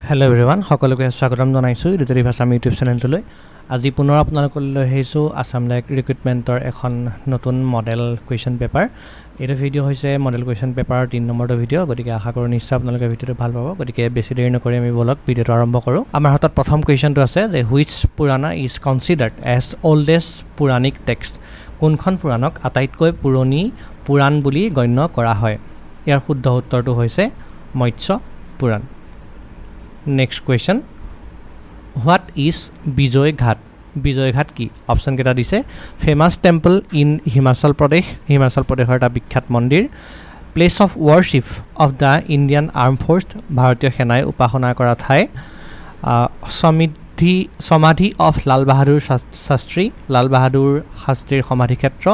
Hello everyone, সকলোকে স্বাগতম জনাইছো ইউটিউব ভাষা ইউটিউব চেনেলটোলৈ। আজি পুনৰ আপোনালোকলৈ আহিছো আসাম লাইক ৰিক্ৰুটমেন্টৰ এখন নতুন মডেল কুৱেশ্যন পেপাৰ। এটা ভিডিও হৈছে মডেল কুৱেশ্যন পেপাৰৰ 3 নম্বৰটো ভিডিও, গতিকে আশা কৰো নিশ্চয় আপোনালোকে ভিডিওটো ভাল পাব। গতিকে বেছি দেৰি নকৰি আমি বলক ভিডিওটো আৰম্ভ কৰো। আমাৰ হাতত প্ৰথম কুৱেশ্যনটো আছে যে which Purana is কনসিডাৰ্ড as ওল্ডেষ্ট পুৰাণিক text. কোনখন পুৰাণক আটাইতকৈ পুৰণি পুৰাণ বুলি গণ্য কৰা হয়? ইয়াৰ শুদ্ধ উত্তৰটো হৈছে মৎস্য পুৰাণ। Next question, what is Bijoy Ghat? Bijoy Ghat ki option keta dise famous temple in Himachal Pradesh, Himachal Pradesh eta biখ্যাত মন্দিৰ, place of worship of the Indian Armed Force, ভাৰতীয় সেনাই উপাসনা কৰা ঠাই, সমাধি of লাল বাহাদুৰ শাস্ত্ৰী, লাল বাহাদুৰ শাস্ত্ৰীৰ সমাধি ক্ষেত্ৰ,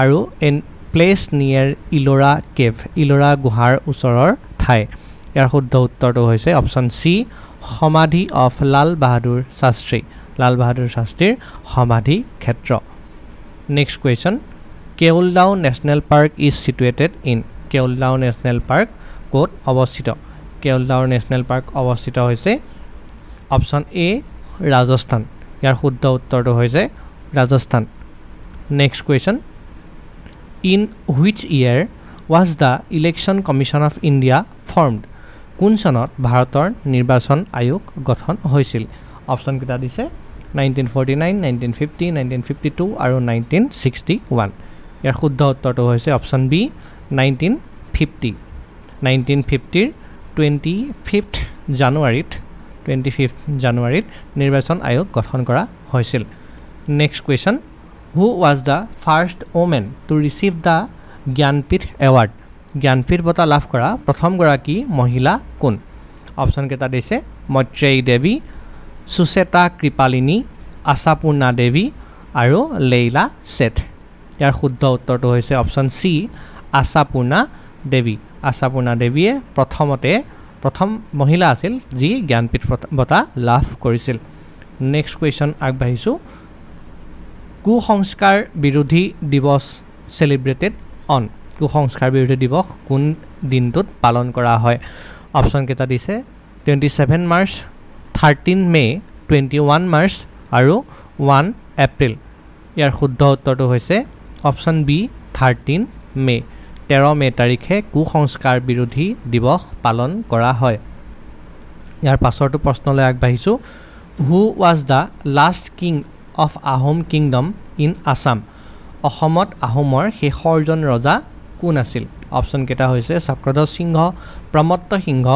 আৰু in place near Ellora cave, Ellora গুহাৰ ওচৰৰ ঠাই। ইয়াৰ শুদ্ধ উত্তৰটো হৈছে অপশন সি সমাধি অফ লাল বাহাদুৰ শাস্ত্ৰী, লাল বাহাদুৰ শাস্ত্ৰীৰ সমাধি ক্ষেত্ৰ। Next question, Keoladeo National Park is situated in. Keoladeo National Park ক'ত অৱস্থিত? কেওলগাঁও নেশ্যনেল পাৰ্ক অৱস্থিত হৈছে অপশন এ ৰাজস্থান। ইয়াৰ শুদ্ধ উত্তৰটো হৈছে Rajasthan. Next question, in which year was the election commission of India formed? কোন চনত ভাৰতৰ নিৰ্বাচন আয়োগ গঠন হৈছিল? অপশ্যন কেইটা দিছে 1949, 1950, 1952 আৰু 1961। ইয়াৰ শুদ্ধ উত্তৰটো হৈছে অপশ্যন বি 1950। 1950ৰ 25 জানুৱাৰীত নিৰ্বাচন আয়োগ গঠন কৰা হৈছিল। Next question, who was the first woman to receive the Jnanpith award? Jnanpith বঁটা লাভ কৰা প্ৰথমগৰাকী মহিলা কোন? অপশ্যন কেইটা দিছে মৈত্ৰেয়ী দেৱী, সুচেতা কৃপালিনী, আশাপূৰ্ণা দেৱী আৰু লেইলা শেঠ। ইয়াৰ শুদ্ধ উত্তৰটো হৈছে অপশ্যন চি আশাপূৰ্ণা দেৱী। আশাপূৰ্ণা দেৱীয়ে প্ৰথম মহিলা আছিল যি জ্ঞানপীঠ বঁটা লাভ কৰিছিল। নেক্সট কুৱেশ্যন আগবাঢ়িছোঁ, কুসংস্কাৰ বিৰোধী দিৱস চেলিব্ৰেটেড অন। কুসংস্কাৰ বিৰোধী দিৱস কোন দিনটোত পালন কৰা হয়? অপশ্যন কেইটা দিছে 27 মাৰ্চ, 13 মে', 21 মাৰ্চ আৰু 1 এপ্ৰিল। ইয়াৰ শুদ্ধ উত্তৰটো হৈছে অপশ্যন বি 13 মে'। 13 মে' তাৰিখে কুসংস্কাৰ বিৰোধী দিৱস পালন কৰা হয়। ইয়াৰ পাছৰটো প্ৰশ্নলৈ আগবাঢ়িছোঁ, হু was the last king of Ahom kingdom in Assam? অসমত আহোমৰ শেষৰজন ৰজা কোন আছিল? অপশ্যন কেইটা হৈছে চক্ৰধ্বজ সিংহ, প্ৰমত্ত সিংহ,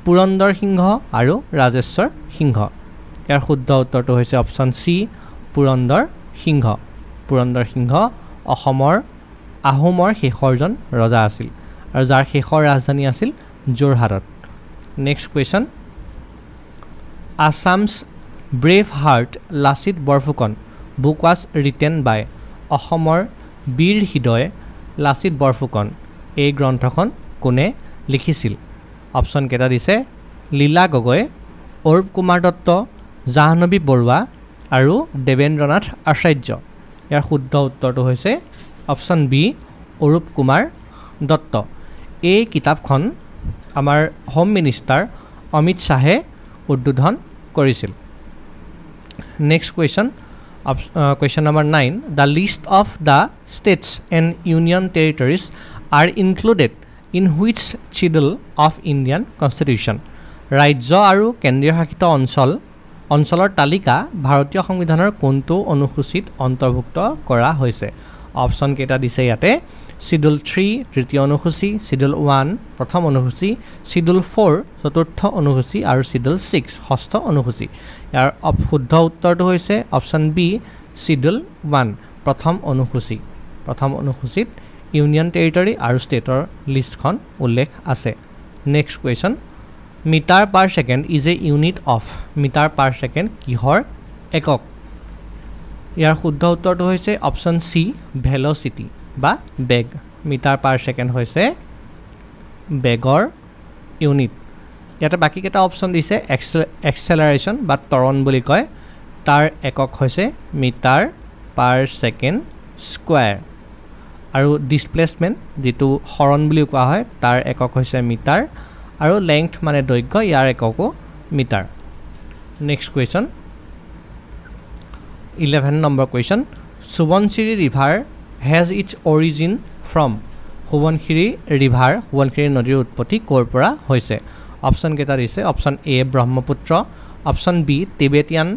পুৰন্দৰ সিংহ আৰু ৰাজেশ্বৰ সিংহ। ইয়াৰ শুদ্ধ উত্তৰটো হৈছে অপশ্যন চি পুৰন্দৰ সিংহ। পুৰন্দৰ সিংহ আহোমৰ শেষৰজন ৰজা আছিল আৰু যাৰ শেষৰ ৰাজধানী আছিল যোৰহাটত। Next question, Assam's brave heart Lachit Borphukan book was written by. অসমৰ বীৰ হৃদয় লাচিত বৰফুকন এই গ্ৰন্থখন কোনে লিখিছিল? অপশ্যন কেইটা দিছে লীলা গগৈ, অৰূপ কুমাৰ দত্ত, জাহ্নৱী বৰুৱা আৰু দেৱেন্দ্ৰনাথ আচাৰ্য। ইয়াৰ শুদ্ধ উত্তৰটো হৈছে অপশ্যন বি অৰূপ কুমাৰ দত্ত। এই কিতাপখন আমাৰ হোম মিনিষ্টাৰ অমিত শ্বাহে উদ্বোধন কৰিছিল। Next question, question number 9, the list of the states and union territories are included in which schedule of Indian Constitution? ৰাজ্য আৰু কেন্দ্ৰীয় শাসিত অঞ্চলৰ তালিকা ভাৰতীয় সংবিধানৰ কোনটো অনুসূচীত অন্তৰ্ভুক্ত কৰা হৈছে? অপশ্যন কেইটা দিছে ইয়াতে শিডিউল 3 তৃতীয় অনুসূচী, শিডিউল 1 প্ৰথম অনুসূচী, শিডিউল 4 চতুৰ্থ অনুসূচী আৰু শিডিউল 6 ষষ্ঠ অনুসূচী। ইয়াৰ শুদ্ধ উত্তৰটো হৈছে অপশ্যন বি শিডিউল 1 প্ৰথম অনুসূচী। প্ৰথম অনুসূচীত ইউনিয়ন টেৰিটৰী আৰু ষ্টেটৰ লিষ্টখন উল্লেখ আছে। Next question, metre per second is a unit of. Metre per second কিহৰ একক? ইয়াৰ শুদ্ধ উত্তৰটো হৈছে অপশ্যন চি ভেল'চিটি বা বেগ। মিটাৰ পাৰ ছেকেণ্ড হৈছে বেগৰ ইউনিট। ইয়াতে বাকীকেইটা অপশ্যন দিছে এক্সেলাৰেশ্যন বা ত্বৰণ বুলি কয়, তাৰ একক হৈছে মিটাৰ পাৰ ছেকেণ্ড স্কুৱাৰ। আৰু ডিছপ্লেচমেণ্ট যিটো হৰণ বুলি কোৱা হয় তাৰ একক হৈছে মিটাৰ, আৰু লেংথ মানে দৈৰ্ঘ্য, ইয়াৰ এককো metre next question 11 number question Subansiri river has its origin from Subansiri river Subansiri নদীৰ উৎপত্তি ক'ৰ পৰা হৈছে অপশ্যন কেইটা দিছে option A Brahmaputra option B Tibetan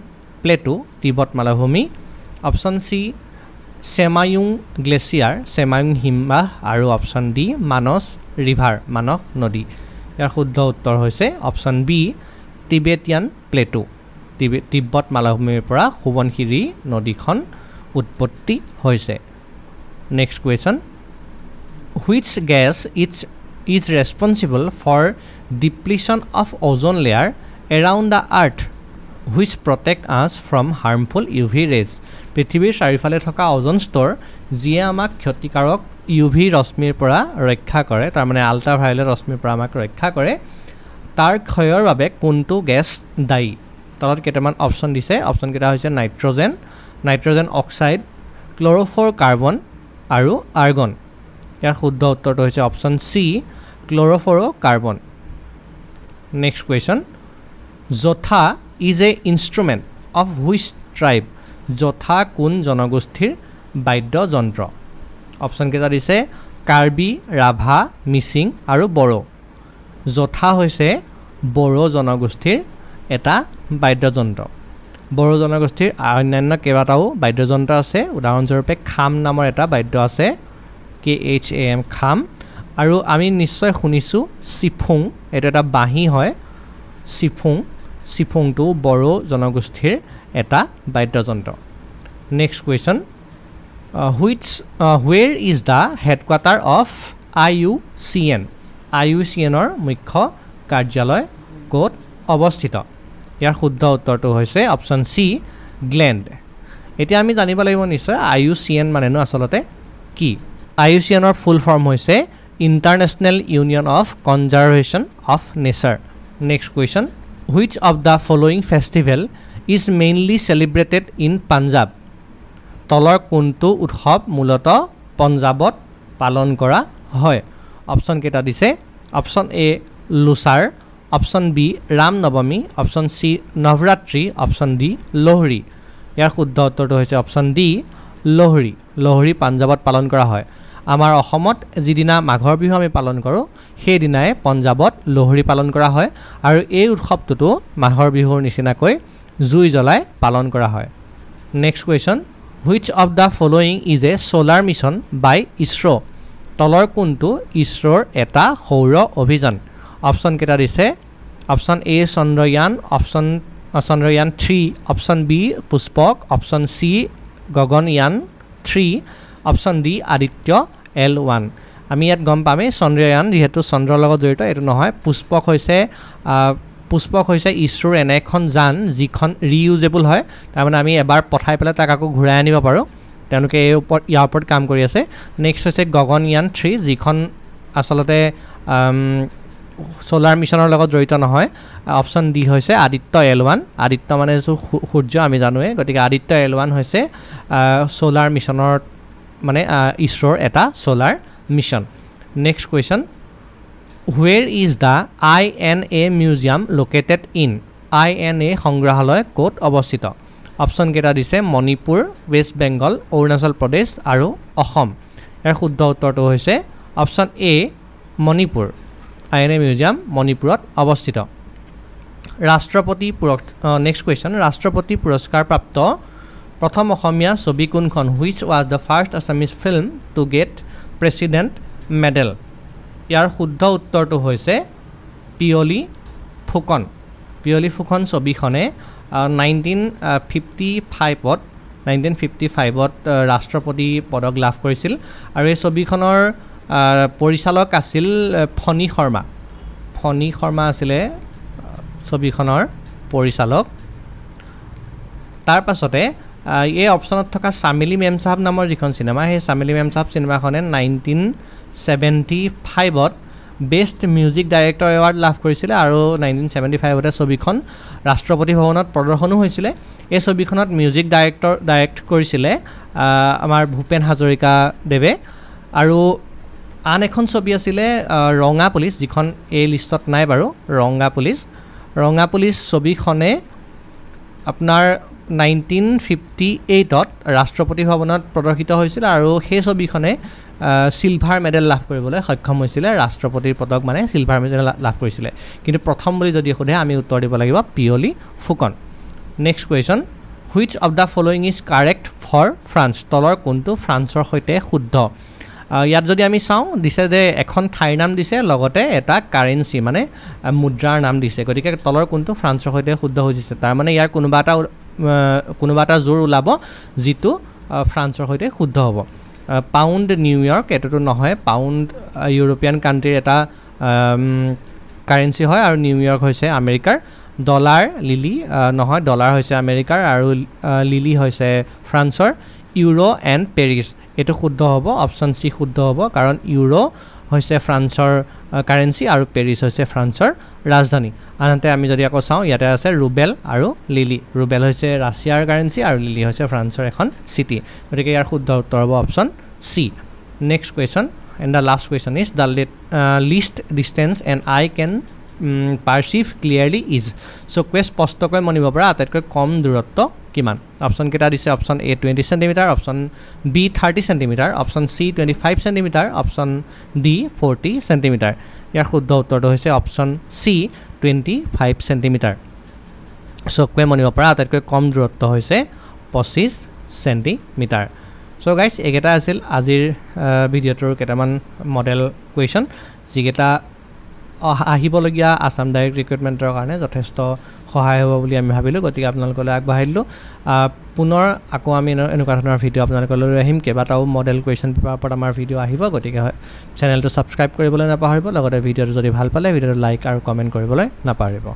plateau তিব্বত মালভূমি option C Semayung glacier Semayung হিমবাহ আৰু option D Manas river Manas নদী ইয়াৰ শুদ্ধ উত্তৰ হৈছে অপশ্যন বি টিবেটিয়ান প্লেটু তিব্বত মালভূমিৰ পৰা সুবনশিৰি নদীখন উৎপত্তি হৈছে next question which gas is responsible for depletion of ozone layer around the earth which protect us from harmful UV rays পৃথিৱীৰ চাৰিওফালে থকা ওজন স্তৰ যিয়ে আমাক ক্ষতিকাৰক UV ৰশ্মিৰ পৰা ৰক্ষা কৰে তাৰ মানে আল্ট্ৰাভায়োলেট ৰশ্মিৰ পৰা আমাক ৰক্ষা কৰে তাৰ ক্ষয়ৰ বাবে কোনটো গেছ দায়ী তলত কেইটামান অপশ্যন দিছে অপশ্যন কেইটা হৈছে নাইট্ৰজেন অক্সাইড ক্ল'ৰ'ফ্ল'ৰ কাৰ্বন আৰু আৰ্গন ইয়াৰ শুদ্ধ উত্তৰটো হৈছে option C chlorofluorocarbon next question Jotha is a instrument of which tribe Jotha কোন জনগোষ্ঠীৰ বাদ্যযন্ত্ৰ অপশ্যন কেইটা দিছে কাৰ্বি ৰাভা মিচিং আৰু বড়ো জোথা হৈছে বড়ো জনগোষ্ঠীৰ এটা বাদ্যযন্ত্ৰ বড়ো জনগোষ্ঠীৰ অন্যান্য কেইবাটাও বাদ্যযন্ত্ৰ আছে উদাহৰণস্বৰূপে খাম নামৰ এটা বাদ্য আছে KHAM খাম আৰু আমি নিশ্চয় শুনিছোঁ চিফুং এইটো এটা বাঁহী হয় চিফুংটো বড়ো জনগোষ্ঠীৰ এটা বাদ্যযন্ত্ৰ next question where is the headquarter of IUCNৰ মুখ্য কাৰ্যালয় ক'ত অৱস্থিত ইয়াৰ শুদ্ধ উত্তৰটো হৈছে অপশ্যন চি গ্লেণ্ড এতিয়া আমি জানিব লাগিব নিশ্চয় IUCN মানেনো আচলতে কি IUCNৰ ফুল ফৰ্ম হৈছে international union of conservation of nature next question which of the following festival is mainly celebrated in Punjab তলৰ কোনটো উৎসৱ মূলতঃ পঞ্জাৱত পালন কৰা হয় অপশ্যন কেইটা দিছে option A Losar option B Ram নৱমী option C Navaratri option D Lohri ইয়াৰ শুদ্ধ উত্তৰটো হৈছে অপশ্যন ডি লোহৰী পাঞ্জাৱত পালন কৰা হয় আমাৰ অসমত যিদিনা মাঘৰ বিহু আমি পালন কৰোঁ সেইদিনাই পঞ্জাৱত লোহৰী পালন কৰা হয় আৰু এই উৎসৱটোতো মাঘৰ বিহুৰ নিচিনাকৈ জুই জ্বলাই পালন কৰা হয় next question which of the following is a solar mission by ISRO' তলৰ কোনটো ইছৰ'ৰ এটা সৌৰ অভিযান অপশ্যন কেইটা দিছে option A Chandrayaan option Chandrayaan 3 option B Pushpak option C Gaganyaan 3 option D Aditya L1 আমি ইয়াত গম পামেই চন্দ্ৰয়ান যিহেতু চন্দ্ৰৰ লগত জড়িত এইটো নহয় পুষ্পক হৈছে ইছৰ'ৰ এনে এখন যান যিখন ৰিইউজেবল হয় তাৰমানে আমি এবাৰ পঠাই পেলাই তাক আকৌ ঘূৰাই আনিব পাৰোঁ তেওঁলোকে ইয়াৰ ওপৰত কাম কৰি আছে নেক্সট হৈছে গগনয়ান 3 যিখন আচলতে সোলাৰ মিছনৰ লগত জড়িত নহয় অপশ্যন ডি হৈছে আদিত্য L1 আদিত্য মানে সূৰ্য আমি জানোৱে গতিকে আদিত্য L1 হৈছে সোলাৰ মিছনৰ মানে ইছৰ'ৰ এটা solar mission next question where is the INA museum located in INA সংগ্ৰহালয় ক'ত অৱস্থিত অপশ্যন কেইটা দিছে মণিপুৰ ৱেষ্ট বেংগল অৰুণাচল প্ৰদেশ আৰু অসম ইয়াৰ শুদ্ধ উত্তৰটো হৈছে option A Manipur INA museum মণিপুৰত অৱস্থিত নেক্সট কুৱেশ্যন ৰাষ্ট্ৰপতি পুৰস্কাৰপ্ৰাপ্ত প্ৰথম অসমীয়া ছবি কোনখন which was the first Assamese film to get president medal ইয়াৰ শুদ্ধ উত্তৰটো হৈছে পিয়লি ফুকন ছবিখনে 1955ত ৰাষ্ট্ৰপতি পদক লাভ কৰিছিল আৰু এই ছবিখনৰ পৰিচালক আছিল ফণী শৰ্মা আছিলে ছবিখনৰ পৰিচালক তাৰ পাছতে এই অপশ্যনত থকা চামেলি মেম চাহাব নামৰ যিখন চিনেমা সেই চামেলি মেম চাহাব চিনেমাখনে 1975ত বেষ্ট মিউজিক ডাইৰেক্টৰ এৱাৰ্ড লাভ কৰিছিলে আৰু 1975তে ছবিখন ৰাষ্ট্ৰপতি ভৱনত প্ৰদৰ্শনো হৈছিলে এই ছবিখনত মিউজিক ডাইৰেক্ট কৰিছিলে আমাৰ ভূপেন হাজৰিকা দেৱে আৰু আন এখন ছবি আছিলে ৰঙা পুলিচ যিখন এই লিষ্টত নাই বাৰু ৰঙা পুলিচ ৰঙা পুলিচ ছবিখনে আপোনাৰ 1958ত ৰাষ্ট্ৰপতি ভৱনত প্ৰদৰ্শিত হৈছিল আৰু সেই ছবিখনে সিলভাৰ মেডেল লাভ কৰিবলৈ সক্ষম হৈছিল ৰাষ্ট্ৰপতিৰ পদক মানে সিলভাৰ মেডেল লাভ কৰিছিল কিন্তু প্ৰথম বুলি যদি সোধে আমি উত্তৰ দিব লাগিব Piyali Phukan next question which of the following is correct for France তলৰ কোনটো ফ্ৰান্সৰ সৈতে শুদ্ধ ইয়াত যদি আমি চাওঁ দিছে যে এখন ঠাইৰ নাম দিছে লগতে এটা কাৰেন্সি মানে মুদ্ৰাৰ নাম দিছে গতিকে তলৰ কোনটো ফ্ৰান্সৰ সৈতে শুদ্ধ হৈছে তাৰ মানে ইয়াৰ কোনোবা এটা জোৰ ওলাব যিটো ফ্ৰান্সৰ সৈতে শুদ্ধ হ'ব পাউণ্ড নিউয়ৰ্ক এটোটো নহয় পাউণ্ড ইউৰোপিয়ান কাণ্ট্ৰিৰ এটা কাৰেন্সি হয় আৰু নিউয়ৰ্ক হৈছে আমেৰিকাৰ ডলাৰ লিলি নহয় ডলাৰ হৈছে আমেৰিকাৰ আৰু লিলি হৈছে ফ্ৰান্সৰ ইউৰো এণ্ড পেৰিছ এটো শুদ্ধ হ'ব অপচন সি শুদ্ধ হ'ব কাৰণ ইউৰো হৈছে ফ্ৰান্সৰ কাৰেন্সি আৰু পেৰিছ হৈছে ফ্ৰান্সৰ ৰাজধানী আনহাতে আমি যদি আকৌ চাওঁ ইয়াতে আছে ৰুবেল আৰু লিলি ৰুবেল হৈছে ৰাছিয়াৰ কাৰেন্সি আৰু লিলি হৈছে ফ্ৰান্সৰ এখন চিটি গতিকে ইয়াৰ শুদ্ধ উত্তৰ হ'ব option C next question and the last question is the least distance and I can perceive clearly is so' স্পষ্টকৈ মনিব পৰা আটাইতকৈ কম দূৰত্ব কিমান অপশ্যন কেইটা দিছে option A 20 centimetre option B 30 centimetre option C 25 centimetre option D 40 centimetre ইয়াৰ শুদ্ধ উত্তৰটো হৈছে অপশ্যন চি 25 সেণ্টিমিটাৰ চকুৱে মনিব পৰা আটাইতকৈ কম দূৰত্ব হৈছে 25 সেণ্টিমিটাৰ চ' গাইজ এইকেইটা আছিল আজিৰ ভিডিঅ'টোৰ কেইটামান মডেল কুৱেশ্যন যিকেইটা আহিবলগীয়া আসাম ডাইৰেক্ট ৰিক্ৰুইটমেণ্টৰ কাৰণে যথেষ্ট সহায় হ'ব বুলি আমি ভাবিলোঁ গতিকে আপোনালোকলৈ আগবঢ়াই দিলোঁ পুনৰ আকৌ আমি এনেকুৱা ধৰণৰ ভিডিঅ' আপোনালোকলৈ লৈ আহিম কেইবাটাও মডেল কুৱেশ্যন পেপাৰৰ ওপৰত আমাৰ ভিডিঅ' আহিব গতিকে চেনেলটো ছাবস্ক্ৰাইব কৰিবলৈ নাপাহৰিব লগতে ভিডিঅ'টো যদি ভাল পালে ভিডিঅ'টো লাইক আৰু কমেণ্ট কৰিবলৈ নাপাহৰিব